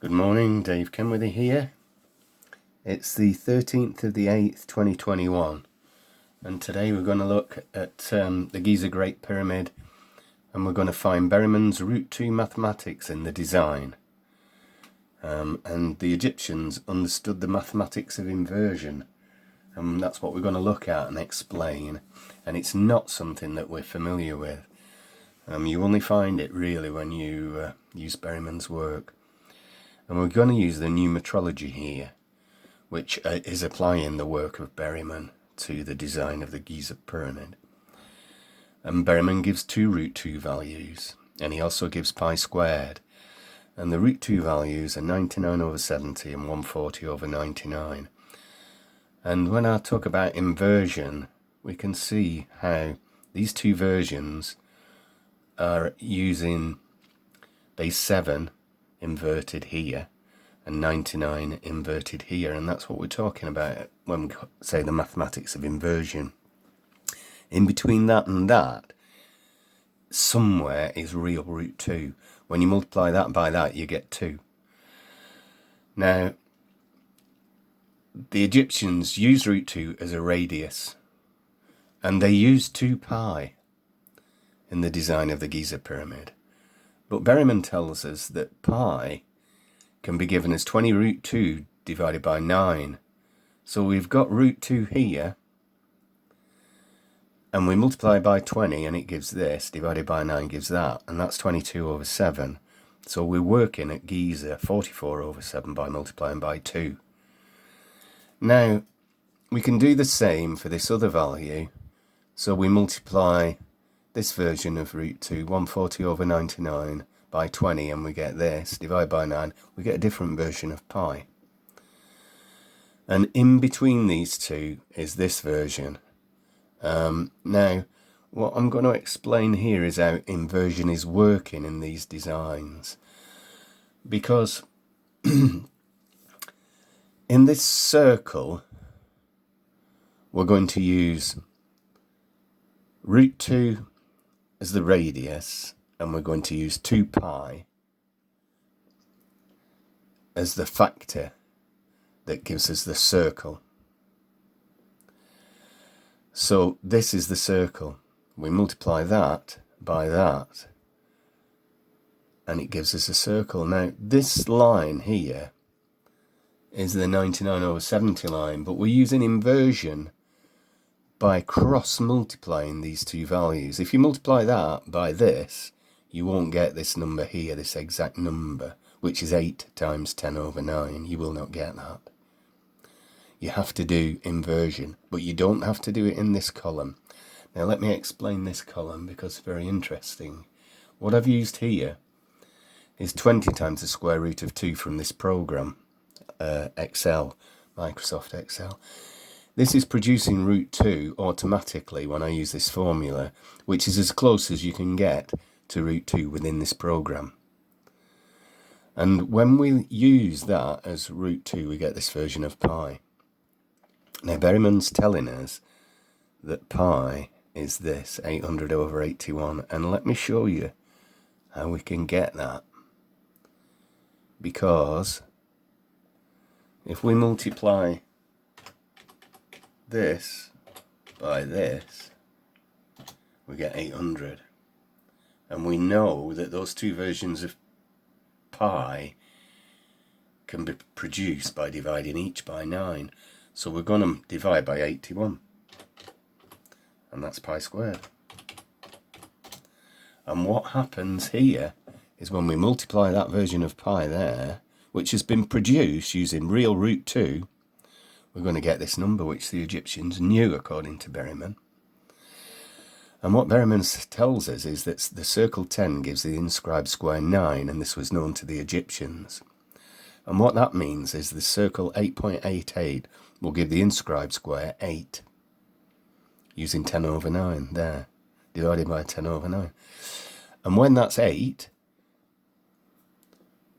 Good morning, Dave Kenworthy here. It's the 13th of the 8th, 2021, and today we're going to look at the Giza Great Pyramid, and we're going to find Berriman's Root 2 mathematics in the design. And the Egyptians understood the mathematics of inversion, and that's what we're going to look at and explain, and it's not something that we're familiar with. You only find it really when you use Berriman's work. And we're going to use the new Metrology here, which is applying the work of Berriman to the design of the Giza pyramid. And Berriman gives two root 2 values, and he also gives pi squared. And the root 2 values are 99 over 70 and 140 over 99. And when I talk about inversion, we can see how these two versions are using base 7 inverted here and 99 inverted here, and that's what we're talking about when we say the mathematics of inversion. In between that and that, somewhere is real root 2. When you multiply that by that, you get 2. Now, the Egyptians used root 2 as a radius, and they used 2 pi in the design of the Giza pyramid. But Berriman tells us that pi can be given as 20 root 2 divided by 9. So we've got root 2 here, and we multiply by 20 and it gives this, divided by 9 gives that, and that's 22 over 7. So we're working at Giza 44 over 7 by multiplying by 2. Now, we can do the same for this other value. So we multiply this version of root 2, 140 over 99 by 20, and we get this, divide by 9, we get a different version of pi. And in between these two is this version. Now, what I'm going to explain here is how inversion is working in these designs. Because in this circle, we're going to use root 2 as the radius, and we're going to use 2 pi as the factor that gives us the circle. So this is the circle. We multiply that by that, and it gives us a circle. Now, this line here is the 99 over 70 line, but we're using inversion by cross-multiplying these two values. If you multiply that by this, you won't get this number here, this exact number, which is 8 times 10 over 9. You will not get that. You have to do inversion, but you don't have to do it in this column. Now let me explain this column because it's very interesting. What I've used here is 20 times the square root of 2 from this program, Excel, Microsoft Excel. This is producing root 2 automatically when I use this formula, which is as close as you can get to root 2 within this program. And when we use that as root 2, we get this version of pi. Now, Berriman's telling us that pi is this, 800 over 81. And let me show you how we can get that. Because if we multiply this by this, we get 800. And we know that those two versions of pi can be produced by dividing each by 9. So we're going to divide by 81. And that's pi squared. And what happens here is when we multiply that version of pi there, which has been produced using real root 2, we're going to get this number which the Egyptians knew according to Berriman. And what Berriman tells us is that the circle 10 gives the inscribed square 9, and this was known to the Egyptians. And what that means is the circle 8.88 will give the inscribed square 8, using 10 over 9 there, divided by 10 over 9. And when that's 8,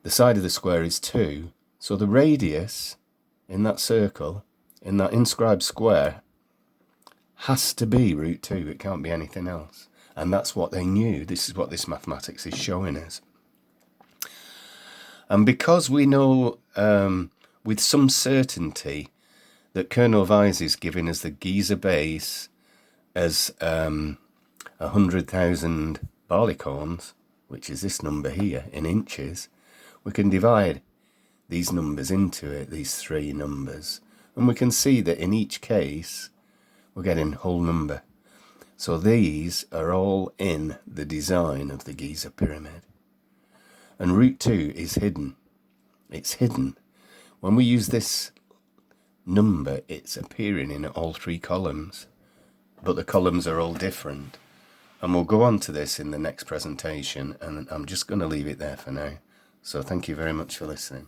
the side of the square is 2, so the radius in that circle, in that inscribed square, has to be root 2. It can't be anything else. And that's what they knew. This is what this mathematics is showing us. And because we know with some certainty that Colonel Vise is giving us the Giza base as 100,000 barleycorns, which is this number here in inches, we can divide these numbers into it, these three numbers, and we can see that in each case we're getting whole number. So these are all in the design of the Giza pyramid. And root 2 is hidden. It's hidden. When we use this number, it's appearing in all three columns, but the columns are all different. And we'll go on to this in the next presentation, and I'm just going to leave it there for now. So thank you very much for listening.